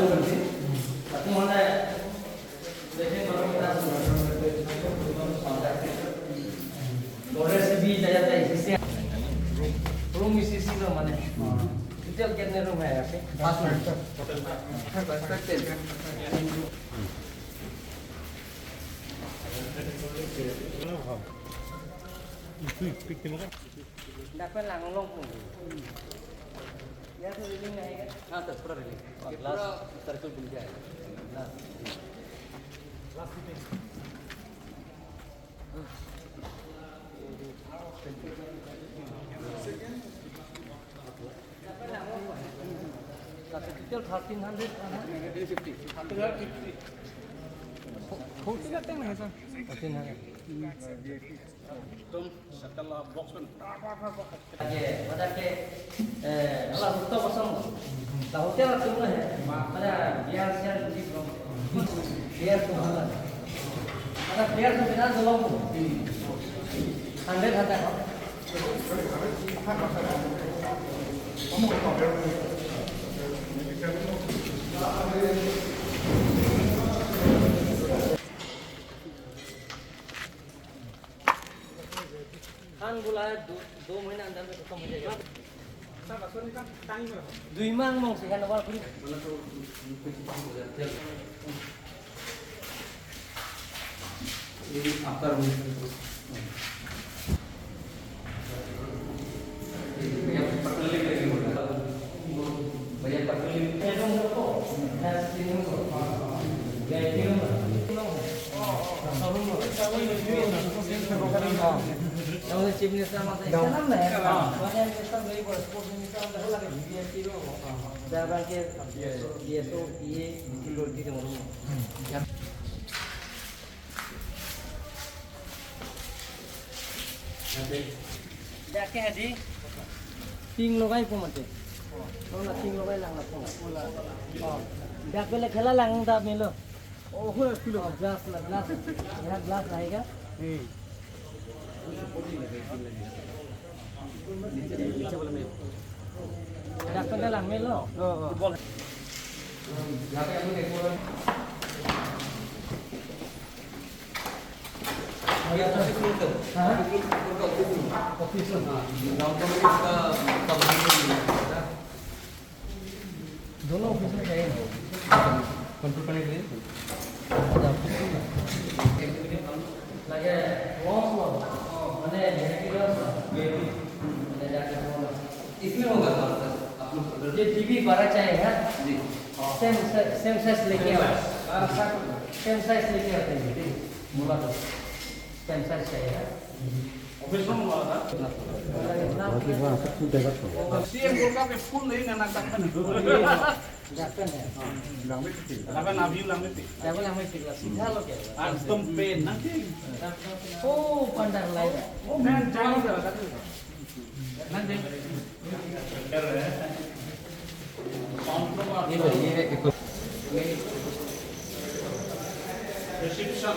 Tapi mana देखें बड़ा बड़ा लोरे से भी जाता है इससे रूम इसी लो माने डिटेल कितने रूम है यहाँ पे 5 minute dapat langsung ya tuh reading है क्या हाँ तो पूरा reading पूरा सर्कल बन गया है last meeting Capital 1300 50 40 का टाइम है सर 1300 तुम setelah box kan ये बता के अल्लाह होता पसंद ला होते ना तुम है ada biar siar di biar tuh ada biar tuh kita belum 100 ada kamu Khan बुलाया 2 महीना अंदर में खत्म हो जाएगा सब असर का टाइम है 2 मांग मong से खाना वाला पूरी ये आफ्टर भैया पटल लेके भैया पटल लेके दो को तीन को गए तीन Yang chief minister masa Islam lah ya. Banyak minister beli buat sport minister dah lagi dia kilo. Dah bangkit dia tu dia kilo di tempat rumah. Dah ke hadi? Ting logai pun mati. Kalau nak ting logai lang nak pun. Oh. Dah pele khela lang dah milo. Oh, hulah kilo. Glass lah glass. यहाँ glass रहेगा. Dapat dalam melo. Boleh. Siapa yang mau dekor? Ya tapi itu. Hah? Office lah. Gaung kami kita tambah. दोनों office में गए control करने के लिए लगे wash मैंने इसमें होगा आप लोग ये टीवी बड़ा चाहिए जी सेम साइज लेके आओ सेम साइज लेके आते हैं बोला तो सेम साइज चाहिए ऑफिस में बोला था बाकी वहां सब कुछ देगा तो सीएम बोलका पे फुल नहीं ना ना जाते हैं लंबे टिक लगा ना भी लंबे टिक लगा लंबे टिक सीधा लो क्या एकदम पेन ना ओ पंडर लाइट ओ मैन जाओ ना दे कर रहे हैं काउंटर ये एक रिसेप्शन